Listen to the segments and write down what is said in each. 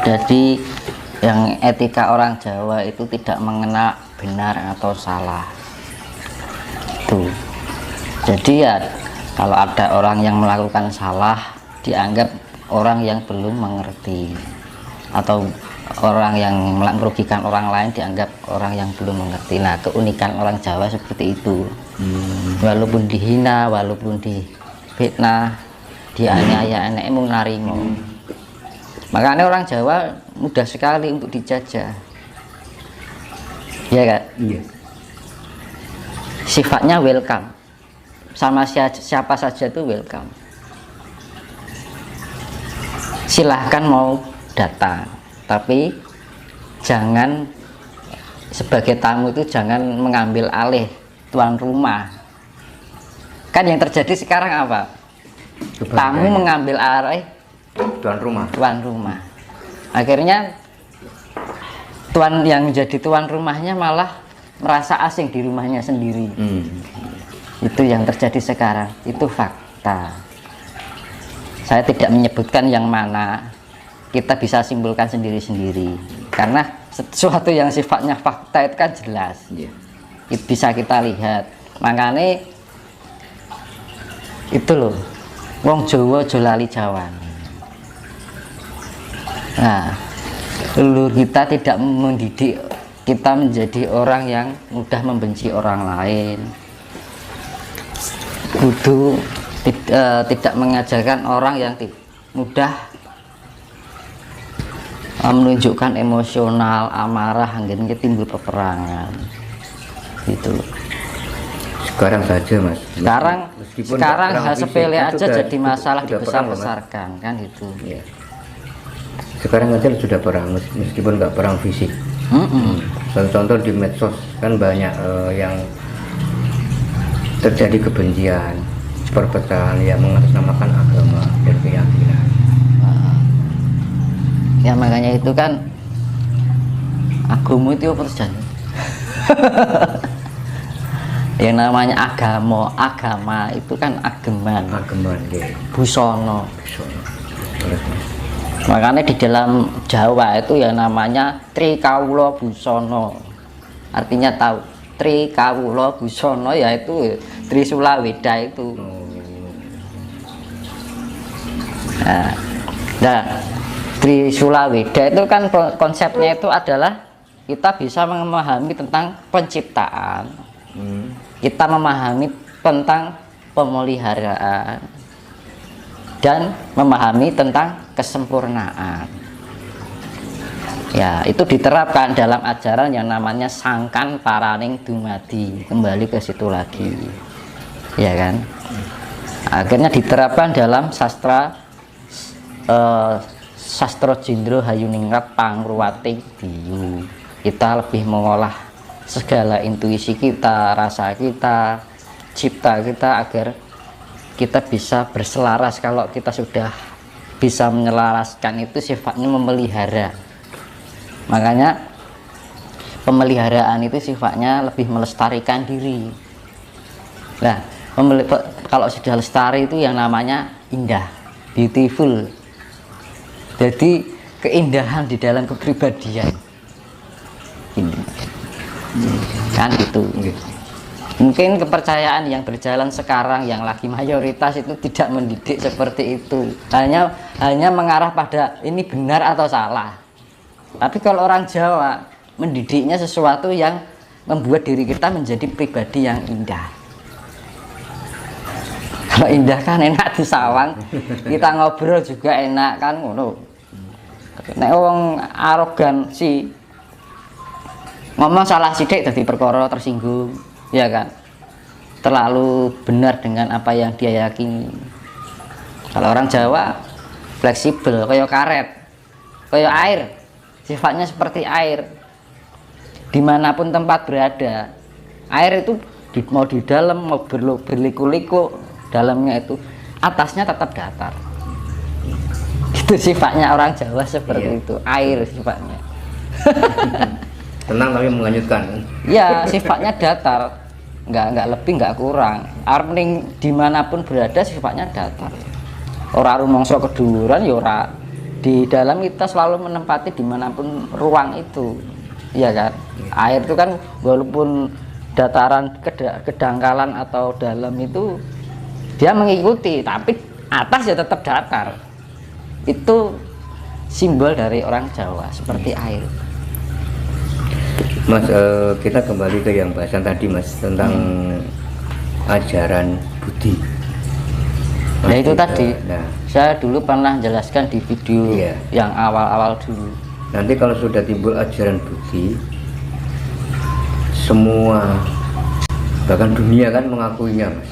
Jadi yang etika orang Jawa itu tidak mengenal benar atau salah. Tuh. Jadi ya kalau ada orang yang melakukan salah dianggap orang yang belum mengerti, atau orang yang merugikan orang lain dianggap orang yang belum mengerti. Nah, keunikan orang Jawa seperti itu. Walaupun dihina, walaupun difitnah, dianiaya, enek mung narimo. Makanya orang Jawa mudah sekali untuk dijajah, ya kan? Iya. Sifatnya welcome, sama siapa saja itu welcome. Silahkan mau datang, tapi jangan sebagai tamu itu jangan mengambil alih tuan rumah. Kan yang terjadi sekarang apa? Tamu mengambil alih tuan rumah. Akhirnya tuan yang jadi tuan rumahnya malah merasa asing di rumahnya sendiri. Itu yang terjadi sekarang, itu fakta. Saya tidak menyebutkan yang mana, kita bisa simpulkan sendiri-sendiri, karena sesuatu yang sifatnya fakta itu kan jelas, itu bisa kita lihat. Makanya itu loh, wong Jawa jolali Jawan. Nah, leluhur kita tidak mendidik kita menjadi orang yang mudah membenci orang lain. Kudu tidak mengajarkan orang yang mudah menunjukkan emosional, amarah, hingga timbul peperangan. Gitu. Sekarang saja, Mas. Sekarang hal sepele aja jadi masalah dibesar-besarkan, kan itu. Ya. Sekarang aja sudah perang, meskipun nggak perang fisik. Contoh di medsos kan banyak yang terjadi kebencian, perpecahan yang mengatasnamakan agama dan keyakinan. Ya makanya itu kan agama itu apa terjadi? Yang namanya agama itu kan ageman Ya. busono. Makanya di dalam Jawa itu yang namanya Trikawula Busono, artinya tahu Trikawula Busono, yaitu Trisula Weda itu. Nah, Trisula Weda itu kan konsepnya itu adalah kita bisa memahami tentang penciptaan, kita memahami tentang pemeliharaan, dan memahami tentang kesempurnaan. Ya, itu diterapkan dalam ajaran yang namanya Sangkan Paraning Dumadi. Kembali ke situ lagi, ya kan? Akhirnya diterapkan dalam sastra Sastra Jindro Hayuningrat Pangruwati Diyu. Kita lebih mengolah segala intuisi kita, rasa kita, cipta kita, agar kita bisa berselaras. Kalau kita sudah bisa menyelaraskan, itu sifatnya memelihara. Makanya pemeliharaan itu sifatnya lebih melestarikan diri. Nah, kalau sudah lestari itu yang namanya indah, beautiful. Jadi keindahan di dalam kepribadian ini kan itu. Mungkin kepercayaan yang berjalan sekarang yang lagi mayoritas itu tidak mendidik seperti itu, hanya mengarah pada ini benar atau salah. Tapi kalau orang Jawa mendidiknya sesuatu yang membuat diri kita menjadi pribadi yang indah. Kalau indah kan enak disawang, kita ngobrol juga enak kan ngono. Nek wong arogan sih ngomong salah sidik jadi perkara tersinggung, ya kan? Terlalu benar dengan apa yang dia yakini. Kalau orang Jawa fleksibel, kayak karet, kayak air, sifatnya seperti air. Dimanapun tempat berada, air itu mau di dalam, mau berliku-liku, dalamnya itu, atasnya tetap datar. Itu sifatnya orang Jawa seperti itu, air sifatnya. Tenang tapi menghanyutkan. Ya, sifatnya datar, nggak lebih nggak kurang. Arning dimanapun berada sifatnya datar. Orang rumangsa keduduran ya ora di dalam kita selalu menempati dimanapun ruang itu, ya kan. Air itu kan walaupun dataran kedangkalan atau dalam itu dia mengikuti, tapi atas ya tetap datar. Itu simbol dari orang Jawa seperti air. Mas, kita kembali ke yang bahasan tadi Mas tentang ajaran Budi. Nah itu tadi, nah, saya dulu pernah jelaskan di video iya, yang awal-awal dulu. nanti kalau sudah timbul ajaran Budi, semua bahkan dunia kan mengakuinya Mas.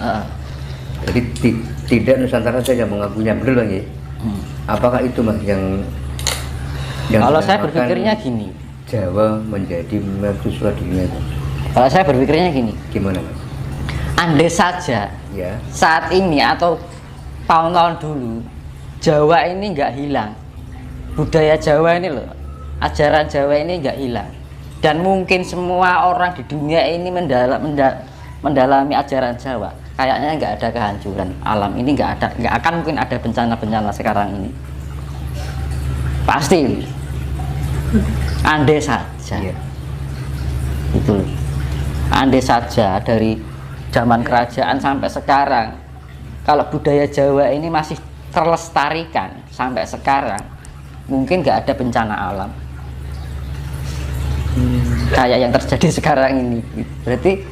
Jadi tidak Nusantara saja mengakuinya, betul Bang ya? Apakah itu Mas yang kalau saya berpikirnya gini, Jawa menjadi mercusuar dunia itu? kalau saya berpikirnya gini, Gimana Mas? andai saja Ya, saat ini atau tahun-tahun dulu Jawa ini nggak hilang, budaya Jawa ini loh, ajaran Jawa ini nggak hilang, dan mungkin semua orang di dunia ini mendalami ajaran Jawa, kayaknya nggak ada kehancuran alam ini, nggak akan mungkin ada bencana-bencana sekarang ini, pasti. Andai saja, iya. itu loh. Andai saja dari zaman kerajaan sampai sekarang, kalau budaya Jawa ini masih terlestarikan sampai sekarang, mungkin nggak ada bencana alam kayak yang terjadi sekarang ini. Berarti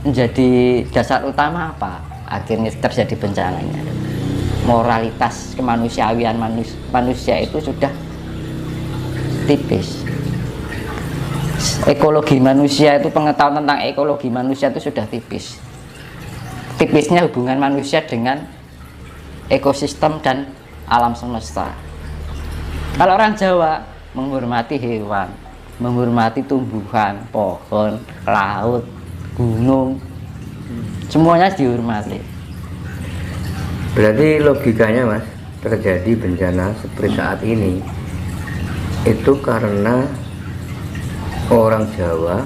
menjadi dasar utama apa akhirnya terjadi bencananya? Moralitas kemanusiaan manusia itu sudah tipis. Ekologi manusia itu, pengetahuan tentang ekologi manusia itu sudah tipis. Tipisnya hubungan manusia dengan ekosistem dan alam semesta. Kalau orang Jawa menghormati hewan, menghormati tumbuhan, pohon, laut, gunung, semuanya dihormati. Berarti logikanya Mas, terjadi bencana seperti saat ini itu karena orang Jawa,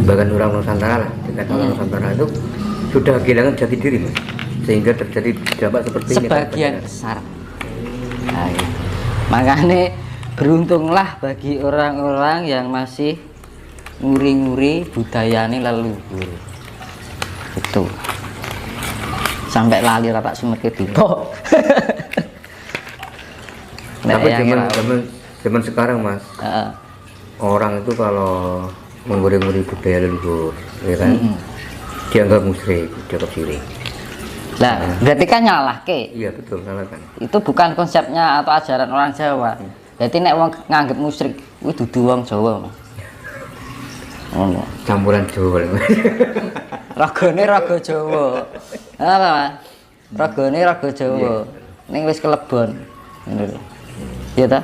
bahkan orang Nusantara lah, orang Nusantara itu sudah kehilangan jati diri Mas, sehingga terjadi dampak seperti ini. Sebagian besar. Nah, makanya beruntunglah bagi orang-orang yang masih nguri-nguri budayane leluhur. Itu sampai lali ratak sumet tiba. Tapi zaman sekarang Mas, orang itu kalau menguri-nguri budaya leluhur, ya kan, dianggap musyrik, dianggap syirik. Lah, berarti kan nyalah ke? Iya betul, salah kan. Itu bukan konsepnya atau ajaran orang Jawa. Jadi nek wong nganggep musyrik, kuwi dudu wong Jawa. Ngono. Campuran Jawa. Ragane raga Jawa. Apa, Mas? Ragane raga Jawa. Ning wis kelebon. Ngono lho. Iya ta?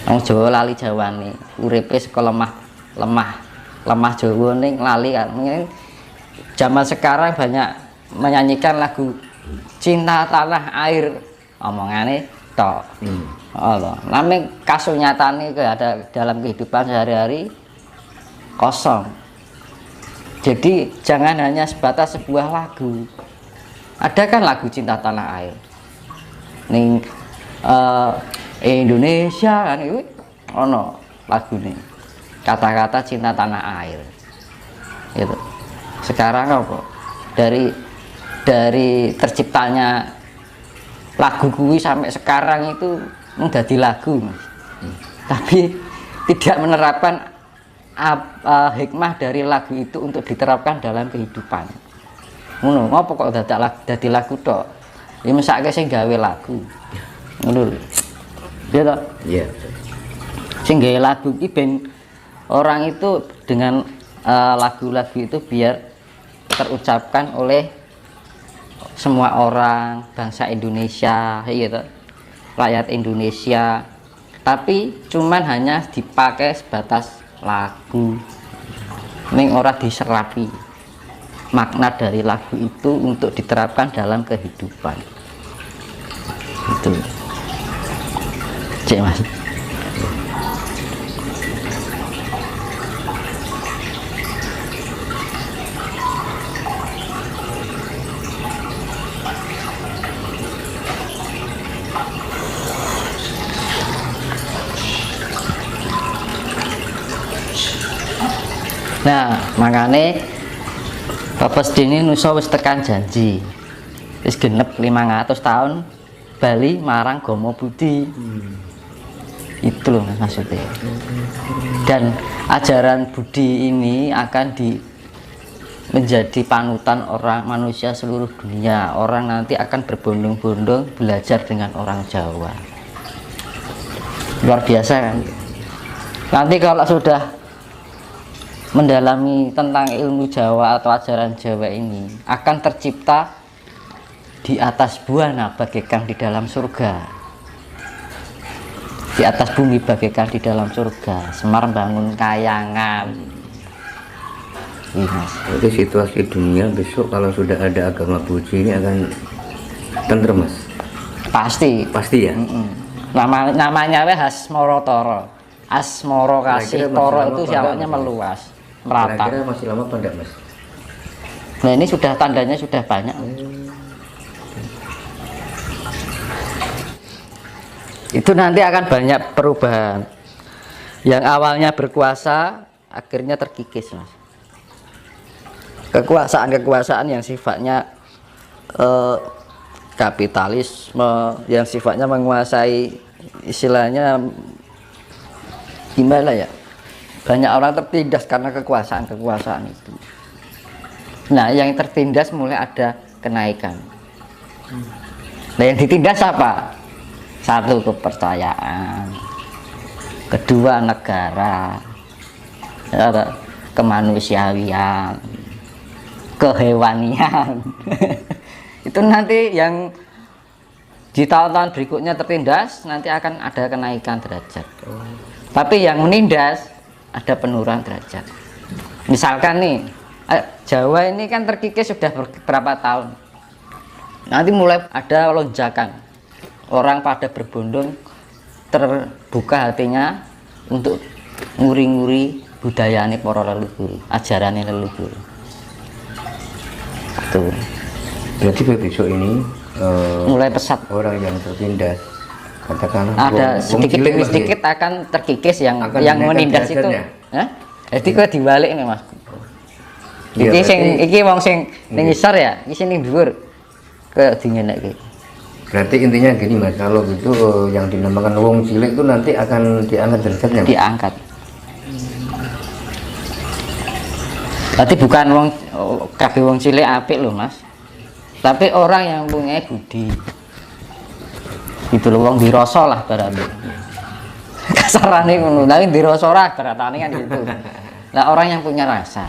Wong Jawa lali Jawane, uripe saka lemah Jawa ning lali kan. Zaman sekarang banyak menyanyikan lagu cinta tanah air, omongane tok. Allah, namanya kasunyatane ada dalam kehidupan sehari-hari kosong. Jadi jangan hanya sebatas sebuah lagu. Ada kan lagu cinta tanah air ning Indonesia kan itu ono lagu nih, kata-kata cinta tanah air gitu. Sekarang apa dari terciptanya lagu kuwi sampai sekarang itu menjadi lagu Mas. Tapi tidak menerapkan hikmah dari lagu itu untuk diterapkan dalam kehidupan. Ngono, ngopo kok dadi lagu tok? Ya mesake sing gawe lagu. Ngono lho. Iya toh? Iya. Sing gawe lagu iki ben orang itu dengan lagu-lagu itu biar terucapkan oleh semua orang bangsa Indonesia, gitu, rakyat Indonesia. Tapi cuman hanya dipakai sebatas lagu, ning ora diserapi makna dari lagu itu untuk diterapkan dalam kehidupan. Itu, cek Mas. Nah, makane Bapak Sedini nusa wis tekan janji. Wis genep 500 tahun bali marang Gomo Budi. Itu loh maksudnya. Dan ajaran Budi ini akan menjadi panutan orang manusia seluruh dunia. Orang nanti akan berbondong-bondong belajar dengan orang Jawa. Luar biasa kan? Nanti kalau sudah mendalami tentang ilmu Jawa atau ajaran Jawa ini, akan tercipta di atas buana bagaikan di dalam surga, di atas bumi bagaikan di dalam surga. Semar bangun kayangan. Mas. Jadi situasi dunia besok kalau sudah ada agama Budi ini akan tentrem, Mas? Pasti Ya. Namanya Hasmoro Toro. Asmoro kasih Toro itu siapanya meluas, merata. Kira-kira masih lama apa enggak, Mas? Nah, ini sudah tandanya sudah banyak. Itu nanti akan banyak perubahan. Yang awalnya berkuasa akhirnya terkikis, Mas. Kekuasaan-kekuasaan yang sifatnya kapitalisme, yang sifatnya menguasai, istilahnya gimana ya, banyak orang tertindas karena kekuasaan itu. Nah, yang tertindas mulai ada kenaikan. Nah, yang ditindas apa? Satu, kepercayaan. Kedua, negara. Kemanusiaan, kehewanian. Itu nanti yang di tahun-tahun berikutnya tertindas, nanti akan ada kenaikan derajat. Tapi yang menindas ada penurunan derajat. Misalkan nih, Jawa ini kan terkikis sudah beberapa tahun. Nanti mulai ada lonjakan. Orang pada berbondong, terbuka hatinya untuk nguri-nguri budayane para leluhur, ajarane leluhur. Tuh. Berarti besok ini mulai pesat. Orang yang tertindas, katakanlah ada sedikit demi sedikit akan terkikis yang menindas itu. Jadi kok dibalik nih, Mas. Iki sing iki wong sing ning ngisor ya, iki sing ning dhuwur ke dingenekke. Berarti intinya gini, Mas, kalau gitu yang dinamakan wong cilik itu nanti akan diangkat derajatnya. Diangkat. Berarti bukan kabeh wong cilik apik loh, Mas. Tapi orang yang punya budi. Itu loh, wong dirasa lah berarti. Kasarane ngono, tapi dirasa ora beratane kan gitu. Nah, orang yang punya rasa.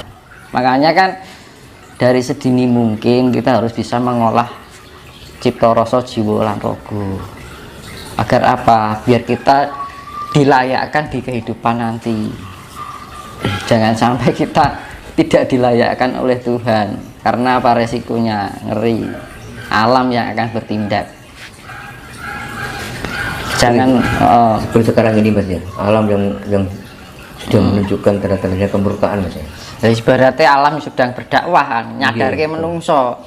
Makanya kan dari sedini mungkin kita harus bisa mengolah cipta rasa jiwa lan raga. Agar apa? Biar kita dilayakkan di kehidupan nanti. Jangan sampai kita tidak dilayakkan oleh Tuhan. Karena apa? Resikonya ngeri. Alam yang akan bertindak. Jangan sekarang ini, Mas, ya, alam yang sudah menunjukkan tanda-tandanya kemurkaan, Mas, ya. Jadi ibaratnya alam sedang berdakwah, nyadarke menungso.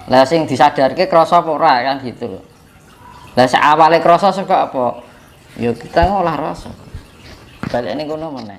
Lah sing disadarke krasa apa ora kan gitu loh. Lah awale krasa saka apa? Ya kita ngolah rasa. Balekne kono meneh.